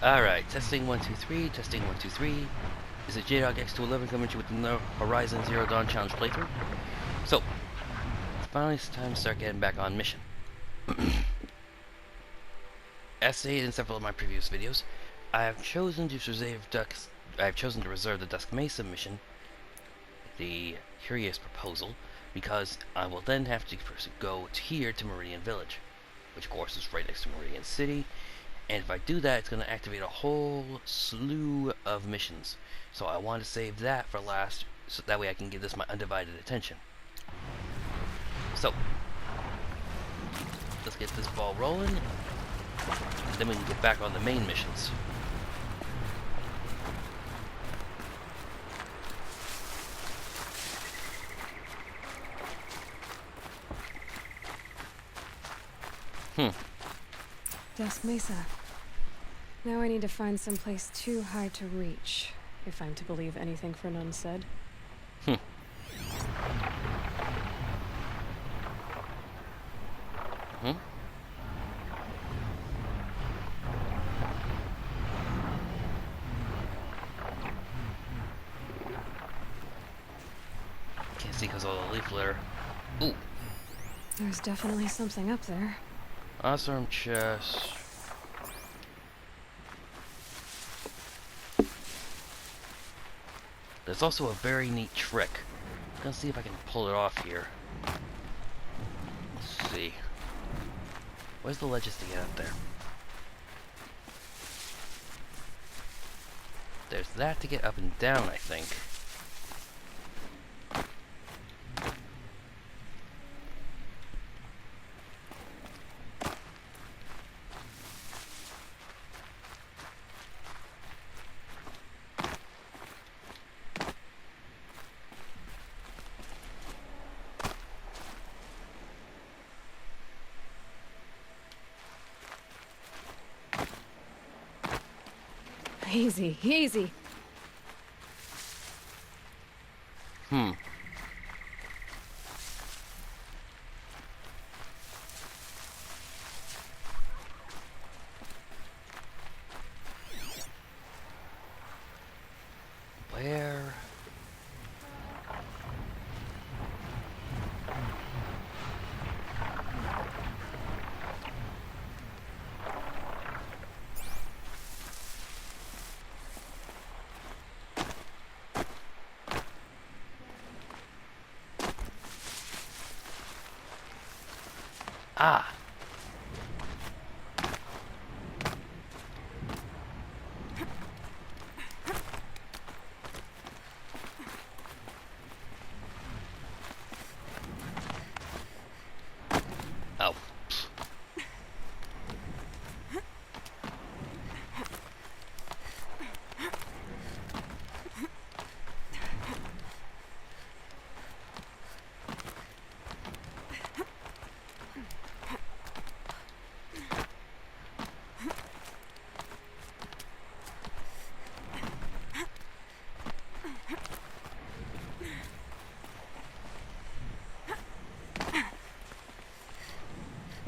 Alright, testing 1 2 3, testing 1 2 3. This is JDog X211 coming to you with the Horizon Zero Dawn Challenge playthrough. So, finally it's time to start getting back on mission. As stated in several of my previous videos, I have chosen to reserve the Dusk Mesa mission, the Curious Proposal, because I will then have to go here to Meridian Village, which of course is right next to Meridian City. And if I do that, it's going to activate a whole slew of missions. So I want to save that for last, so that way I can give this my undivided attention. So, let's get this ball rolling, and then we can get back on the main missions. Dusk Mesa. Now I need to find some place too high to reach, if I'm to believe anything Fernand said. Can't see because of all the leaf litter. Ooh. There's definitely something up there. Awesome chest. There's also a very neat trick. I'm gonna see if I can pull it off here. Let's see. Where's the ledges to get up there? There's that to get up and down, I think. Easy, easy. Where? Ah! Oh.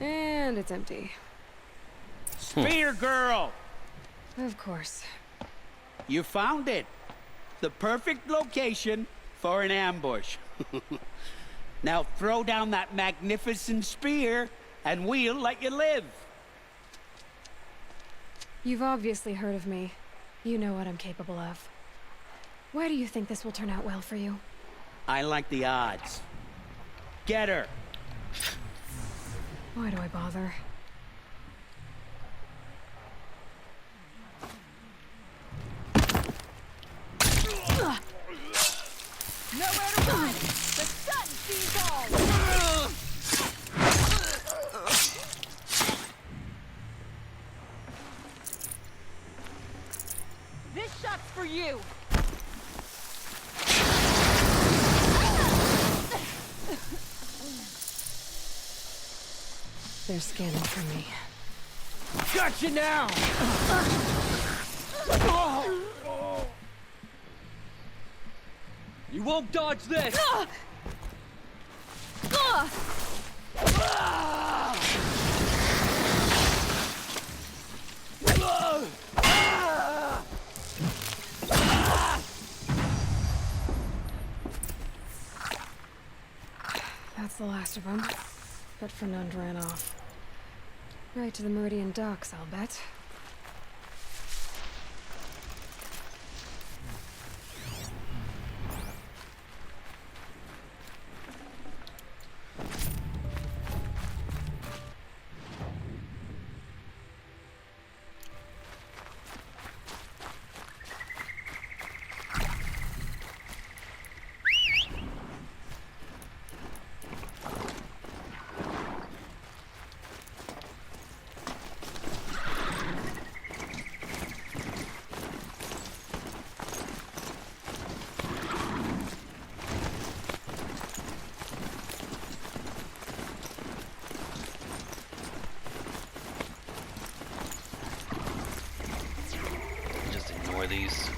And it's empty. Spear girl! Of course. You found it. The perfect location for an ambush. Now throw down that magnificent spear and we'll let you live. You've obviously heard of me. You know what I'm capable of. Why do you think this will turn out well for you? I like the odds. Get her. Why do I bother? Nowhere to run! The sun sees all! This shot's for you! They're scanning for me. Gotcha now! You won't dodge this! That's the last of them. But Fernand ran off. Right to the Meridian docks, I'll bet. Just ignore these.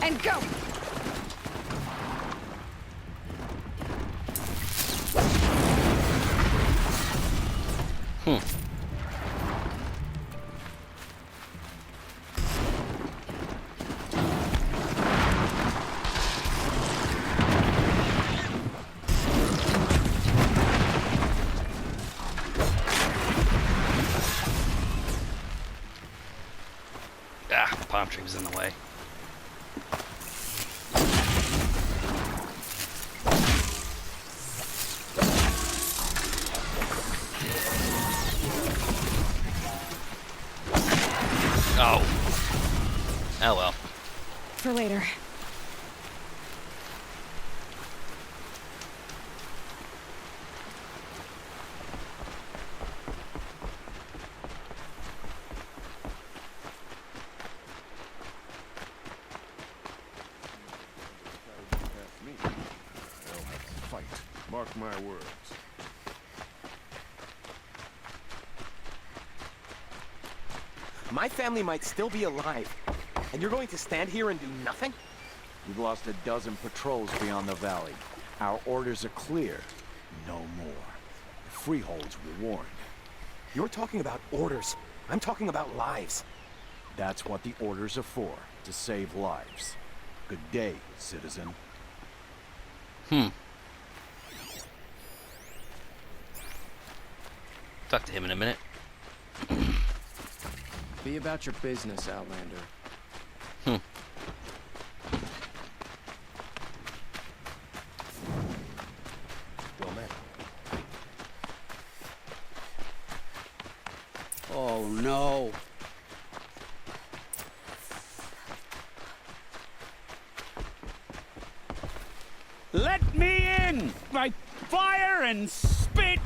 And go! Hmm. Ah, palm tree was in the way. Oh. Oh well. For later. They'll have to fight. Mark my words. My family might still be alive, and you're going to stand here and do nothing? We've lost a dozen patrols beyond the valley. Our orders are clear. No more. The freeholds were warned. You're talking about orders. I'm talking about lives. That's what the orders are for, to save lives. Good day, citizen. Hmm. Talk to him in a minute. Be about your business, Outlander. Hmm. Well met. Oh, no. Let me in! By fire and spit!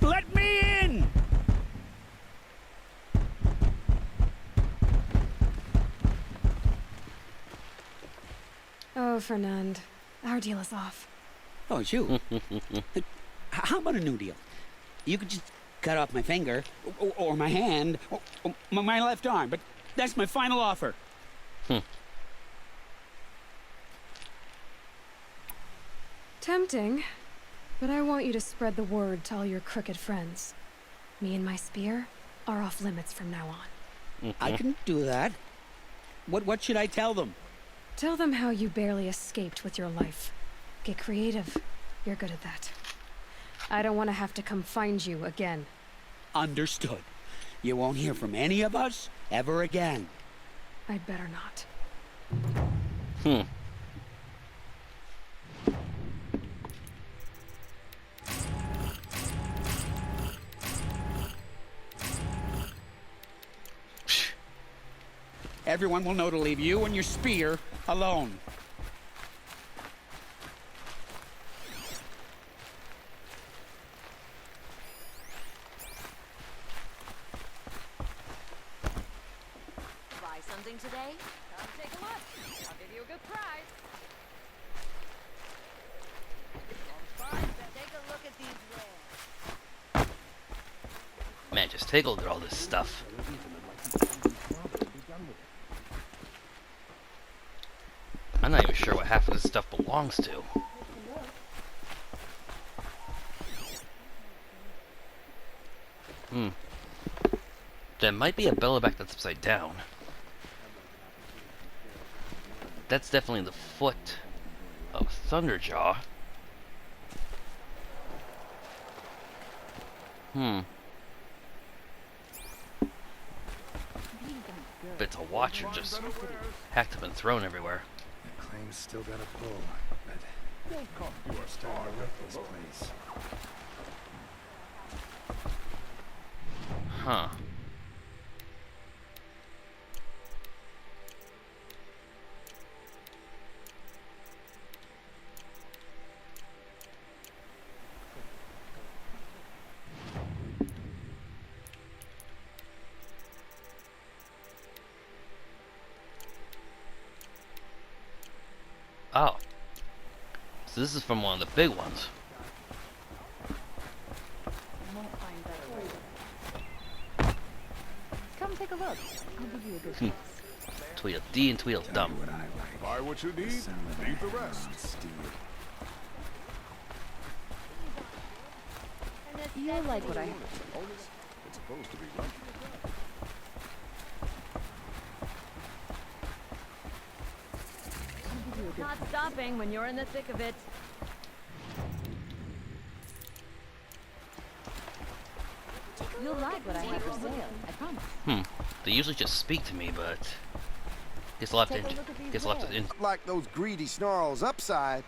Let me in! Oh, Fernand. Our deal is off. Oh, it's you. How about a new deal? You could just cut off my finger, or my hand, or my left arm, but that's my final offer. Tempting, but I want you to spread the word to all your crooked friends. Me and my spear are off limits from now on. I can do that. What should I tell them? Tell them how you barely escaped with your life. Get creative. You're good at that. I don't want to have to come find you again. Understood. You won't hear from any of us ever again. I'd better not. Hmm. Everyone will know to leave you and your spear alone. Buy something today? Come take a look. I'll give you a good prize. Take a look at these wares. Man, just take a look at all this stuff. I'm not even sure what half of this stuff belongs to. There might be a Belloback that's upside down. That's definitely the foot of Thunderjaw. Bits of watch are just hacked up and thrown everywhere. The claim's still got a pull, but we're starting to wreck this place. Huh. Oh. So this is from one of the big ones. Come take a look. I'll give you a good price. Tweedledee and Tweedledum. Buy what you need, leave the rest. You'll like what I have. It's supposed to be lucky. Not stopping when you're in the thick of it. You'll like what I have for sale, I promise. They usually just speak to me, but guess I'll have to Like those greedy snarls upside.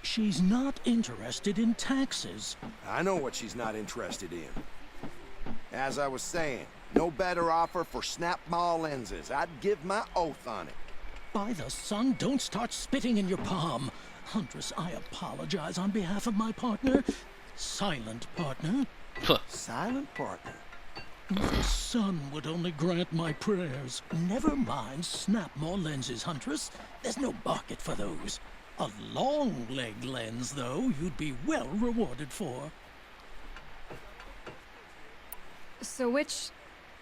She's not interested in taxes. I know what she's not interested in. As I was saying, no better offer for snap mall lenses. I'd give my oath on it. By the sun, don't start spitting in your palm. Huntress, I apologize on behalf of my partner. Silent partner. Silent partner. If the sun would only grant my prayers. Never mind snap more lenses, Huntress. There's no market for those. A long leg lens, though, you'd be well rewarded for. So which,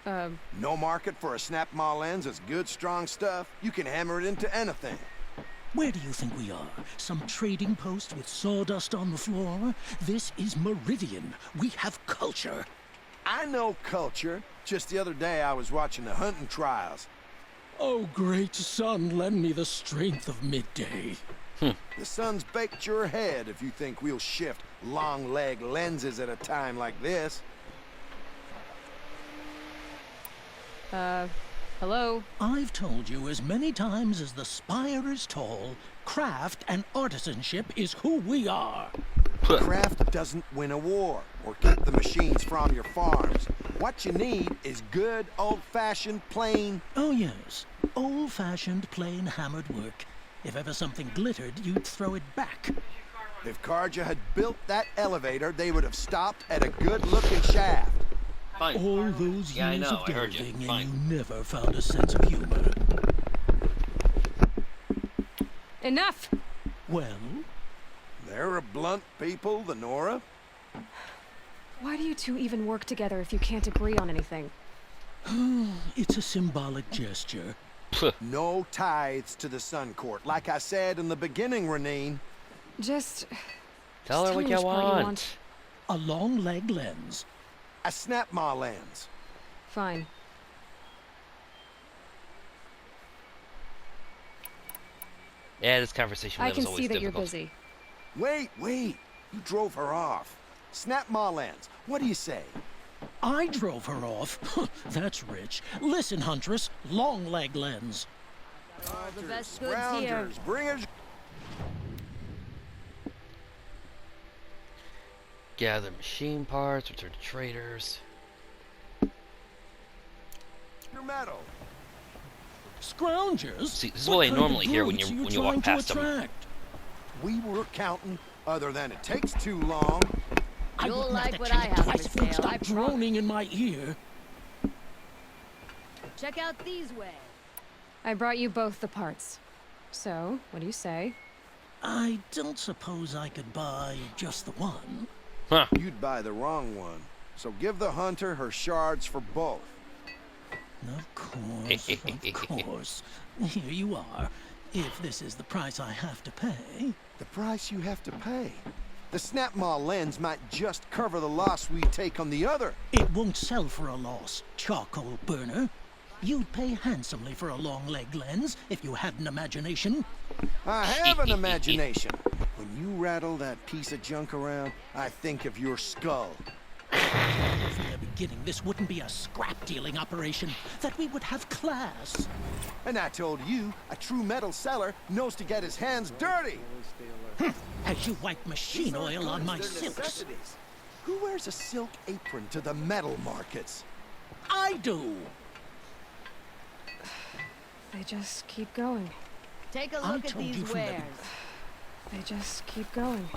No market for a snap mall lens is good, strong stuff. You can hammer it into anything. Where do you think we are? Some trading post with sawdust on the floor? This is Meridian. We have culture. I know culture. Just the other day I was watching the hunting trials. Oh, great sun, lend me the strength of midday. The sun's baked your head if you think we'll shift long leg lenses at a time like this. hello? I've told you as many times as the spire is tall, craft and artisanship is who we are. Craft doesn't win a war or keep the machines from your farms. What you need is good, old-fashioned, plain... Oh yes, old-fashioned, plain hammered work. If ever something glittered, you'd throw it back. If Karja had built that elevator, they would have stopped at a good-looking shaft. Fine. All those Yeah, I years know, of I heard you. delving, Fine. and you never found a sense of humor. Enough! Well, They're a blunt people, the Nora. Why do you two even work together if you can't agree on anything? it's a symbolic gesture. No tithes to the Sun Court. Like I said in the beginning, Renine. Just... Tell her just what me you which part want. A long leg lens. A snap ma lens. Fine. Yeah, this conversation I was can always see that you're difficult. busy. Wait. You drove her off. Snap ma lens. What do you say? I drove her off. That's rich. Listen, Huntress, long leg lens. All the best goods here. Rounders, bring it. Gather machine parts, return to traders. Your metal. Scroungers? See, this is What what I kind of normally hear when brutes you are when you walk trying to past them. attract? We were counting. Other than it takes too long. I You'll wouldn't like have what to I check have twice for if you'd sale, I stop droning in my ear. Check out these way. I brought you both the parts. So, what do you say? I don't suppose I could buy just the one. Huh. You'd buy the wrong one. So give the hunter her shards for both. Of course, of course. Here you are. If this is the price I have to pay. The price you have to pay. The Snapmaw lens might just cover the loss we take on the other. It won't sell for a loss, charcoal burner. You'd pay handsomely for a long leg lens if you had an imagination. I have an imagination. When you rattle that piece of junk around, I think of your skull. From the beginning, this wouldn't be a scrap-dealing operation. That we would have class. And I told you, a true metal seller knows to get his hands dirty. As you wipe machine oil on my silks. Who wears a silk apron to the metal markets? I do. They just keep going. Take a I look at told you these from the wares. They just keep going.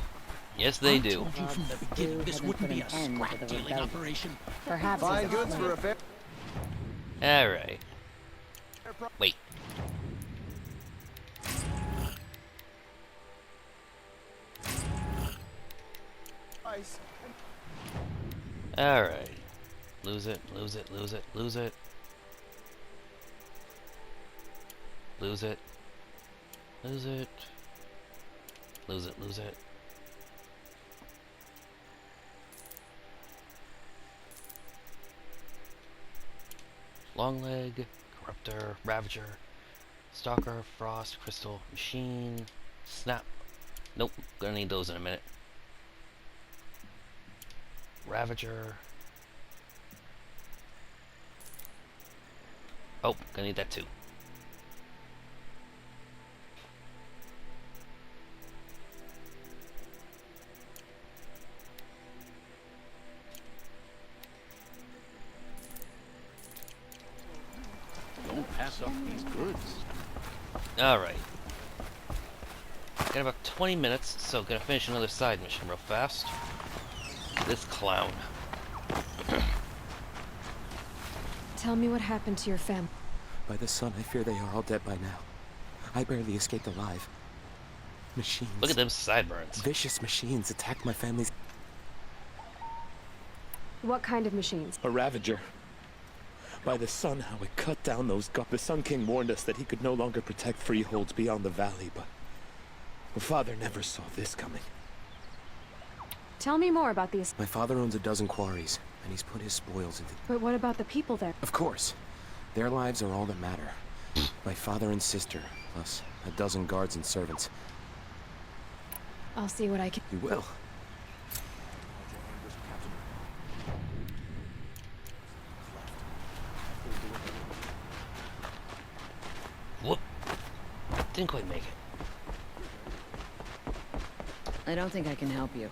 Yes, they I do. told you from the beginning this wouldn't be a scrap-dealing operation. Perhaps Fine goods for a fair... Alright. Wait. Alright. Lose it, lose it, lose it, lose it. Lose it. Lose it. Lose it, lose it. Longleg, Corruptor, Ravager, Stalker, Frost, Crystal, Machine, Snap. Nope, gonna need those in a minute. Ravager. Oh, gonna need that too. Don't pass up these goods. Alright. Got about 20 minutes, so gonna finish another side mission real fast. This clown. Tell me what happened to your family. By the sun, I fear they are all dead by now. I barely escaped alive. Machines. Look at them sideburns. Vicious machines attacked my family's... What kind of machines? A Ravager. By the sun, how it cut down those The Sun King warned us that he could no longer protect freeholds beyond the valley, but... my father never saw this coming. Tell me more about these. My father owns a dozen quarries, and he's put his spoils into... But what about the people there? Of course. Their lives are all that matter. My father and sister, plus a dozen guards and servants. I'll see what I can... You will. Whoop. Didn't quite make it. I don't think I can help you.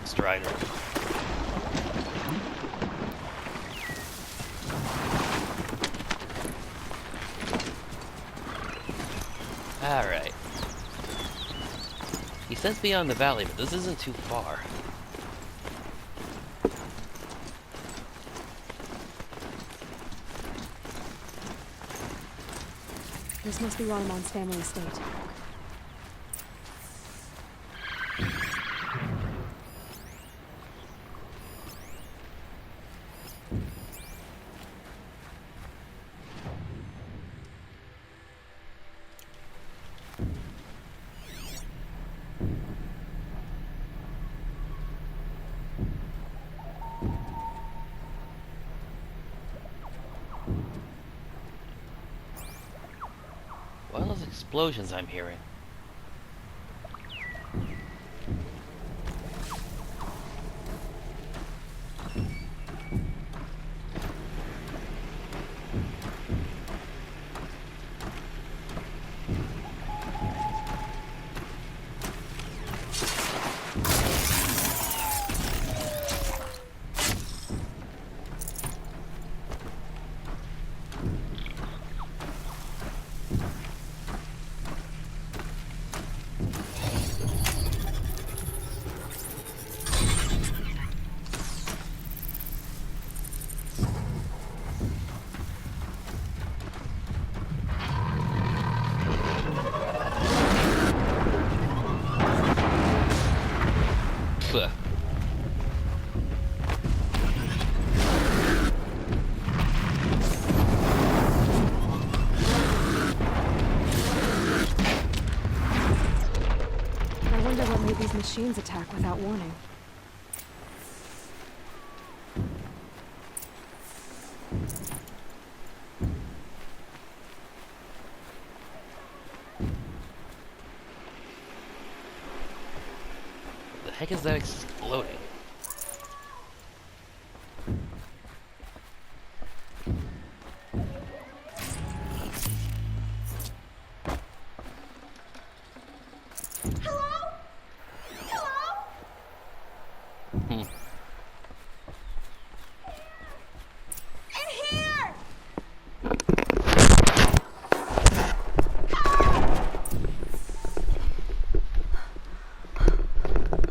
Strider. Alright. He says beyond the valley, but this isn't too far. This must be Ranamon's family estate. What are those explosions I'm hearing? machines attack without warning. The heck is that exploding?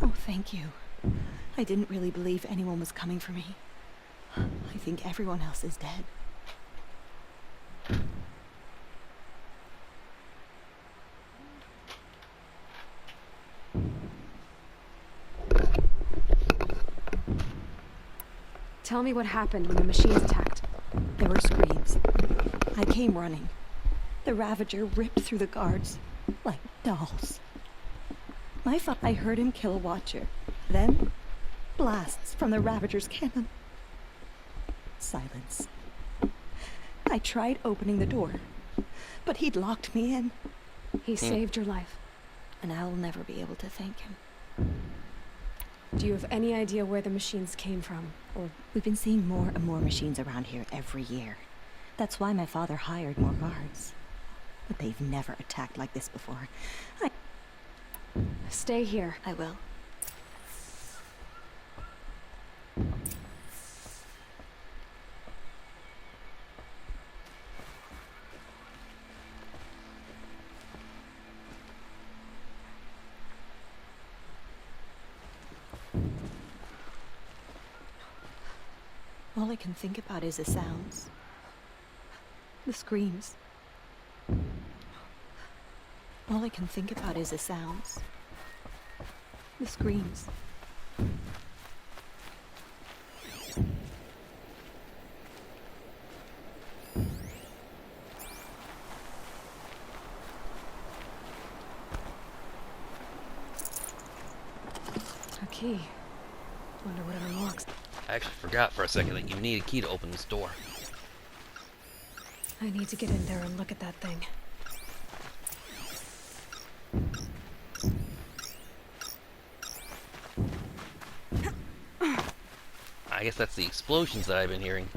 Oh, thank you. I didn't really believe anyone was coming for me. I think everyone else is dead. Tell me what happened when the machines attacked. There were screams. I came running. The Ravager ripped through the guards like dolls. I heard him kill a watcher. Then, blasts from the Ravager's cannon. Silence. I tried opening the door, but he'd locked me in. He saved your life. And I'll never be able to thank him. Do you have any idea where the machines came from? Or we've been seeing more and more machines around here every year. That's why my father hired more guards. But they've never attacked like this before. Stay here. I will. All I can think about is the sounds. The screams. All I can think about is the sounds. The screams. a key. Wonder what it unlocks. I actually forgot for a second that you need a key to open this door. I need to get in there and look at that thing. I guess that's the explosions that I've been hearing.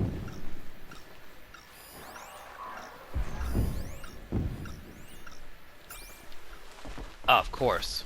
Of course.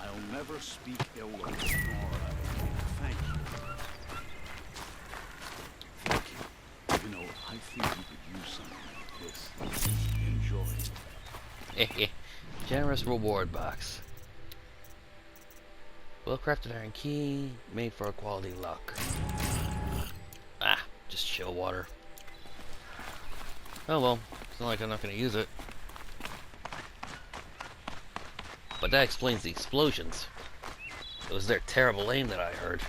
I'll never speak ill of Nora. Thank you. Thank you. You know, I think you could use something like this. Enjoy. Generous reward box. Well-crafted iron key, made for a quality lock. Ah, just chill water. Oh well, it's not like I'm not going to use it. But that explains the explosions. It was their terrible aim that I heard.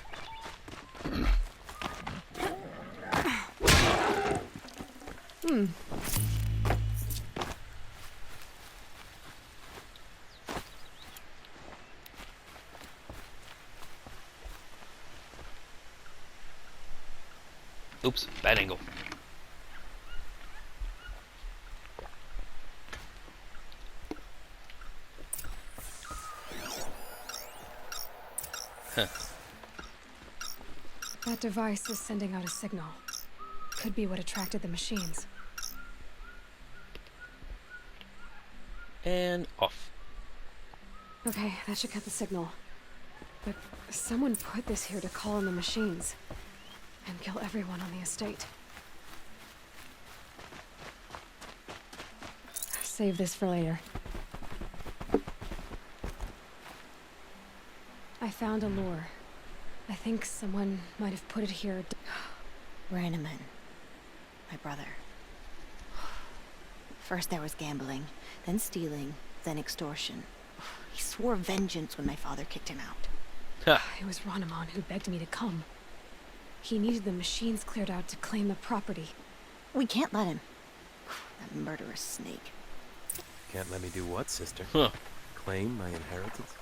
Oops, bad angle. That device is sending out a signal. could be what attracted the machines. And off. Okay, that should cut the signal. But someone put this here to call in the machines and kill everyone on the estate. Save this for later. I found a lure. I think someone might have put it here. Rainaman. My brother. First there was gambling, then stealing, then extortion. He swore vengeance when my father kicked him out. It was Rainaman who begged me to come. He needed the machines cleared out to claim the property. We can't let him. That murderous snake. Can't let me do what, sister? Huh. Claim my inheritance?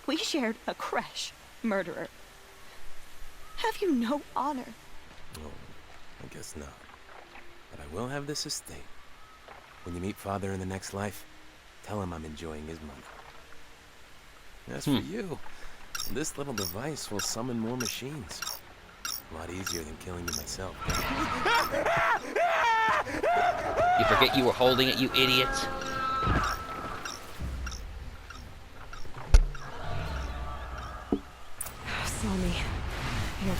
We shared a creche, murderer. Have you no honor? Oh, I guess not. But I will have this estate. When you meet Father in the next life, tell him I'm enjoying his money. As for you, this little device will summon more machines. A lot easier than killing you myself. You forget you were holding it, you idiot. Saw me. Here.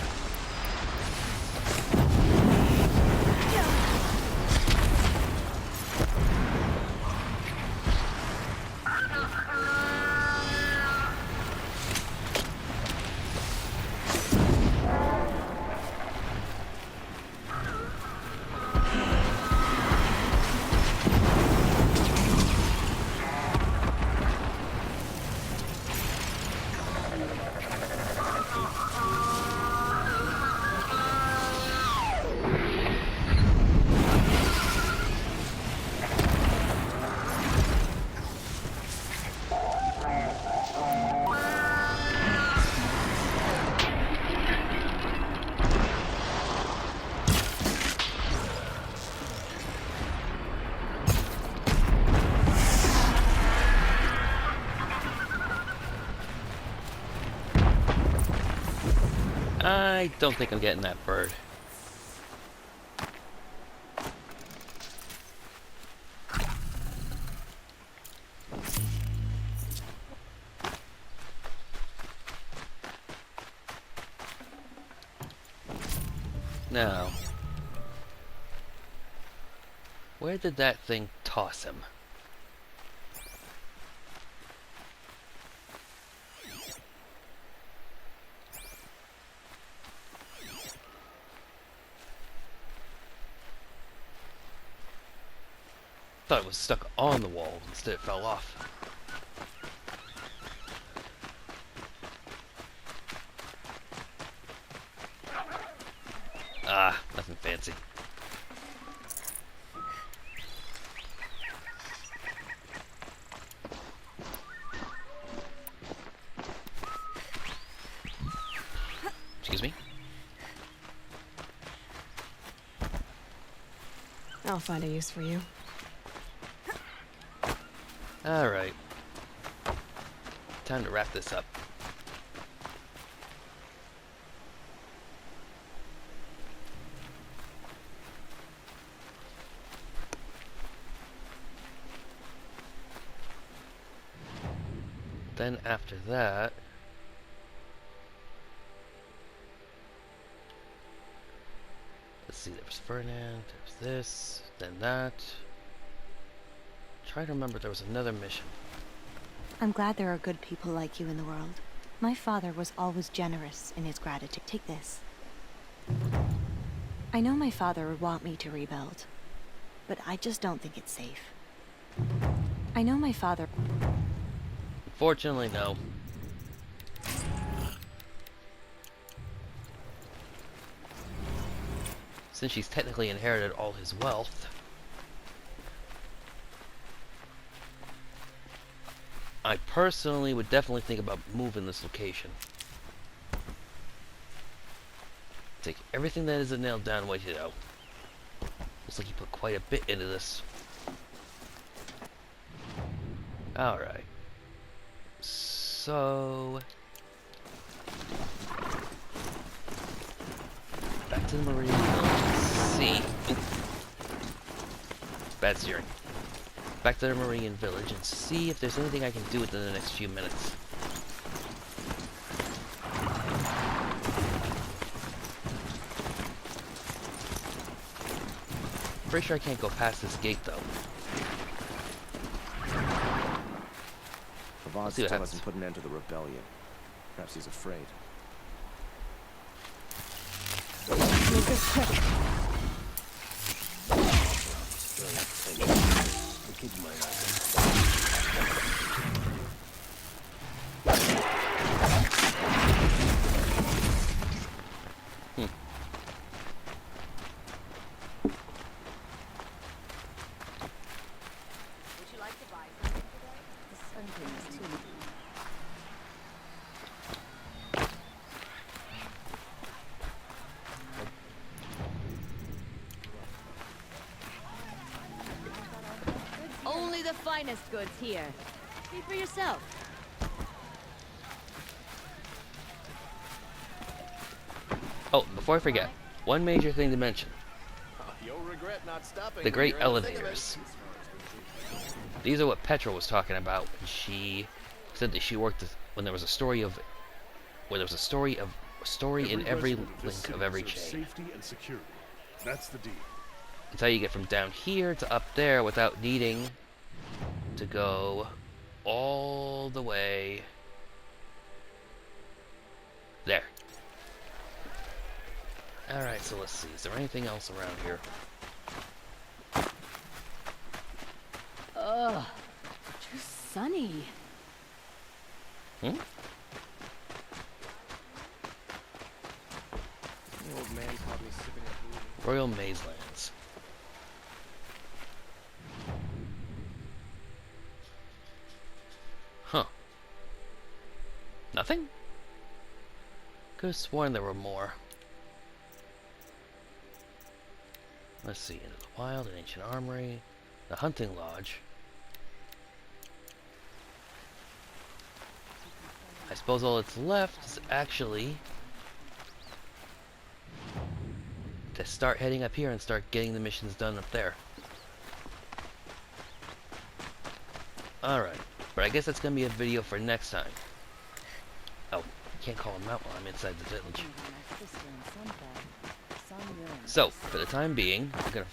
I don't think I'm getting that bird. Now, where did that thing toss him? Thought it was stuck on the wall, instead it fell off. Ah, nothing fancy. Excuse me? I'll find a use for you. Alright. Time to wrap this up. Then after that, let's see, there was Ferdinand, there's this, then that. Try to remember there was another mission. I'm glad there are good people like you in the world. My father was always generous in his gratitude. Take this. I know my father would want me to rebuild, but I just don't think it's safe. I know my father... Unfortunately, no. Since she's technically inherited all his wealth, I personally would definitely think about moving this location. Take everything that isn't nailed down, what you know. Looks like you put quite a bit into this. Alright. So... back to the Marine Village. see... Bad steering. Back to the Marine village and see if there's anything I can do within the next few minutes. Pretty sure I can't go past this gate though. Pavard still hasn't put an end to the rebellion. Perhaps he's afraid. Make this quick. Would you like to buy something today? The Sun King is too. Only the finest goods here. See for yourself. Oh, before I forget, one major thing to mention. You'll regret not stopping. The great elevators. These are what Petra was talking about when she said that she worked when there was a story of in every link of every chain. Safety and security. That's the deal. It's how you get from down here to up there without needing to go all the way there. Alright, so let's see. Is there anything else around here? Ugh. Too sunny. Hmm? The old man caught me sipping a Royal Mazelands. Huh. Nothing? Could have sworn there were more. Let's see. Into the Wild, an ancient armory, the hunting lodge. I suppose all that's left is actually to start heading up here and start getting the missions done up there. Alright, but I guess that's going to be a video for next time. Oh, I can't call him out while I'm inside the village. So, for the time being, I'm going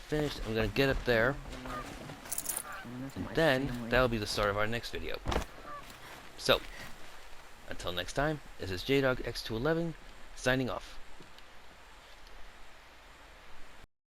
to get up there, and then that'll be the start of our next video. So, until next time, this is JDogX211, signing off.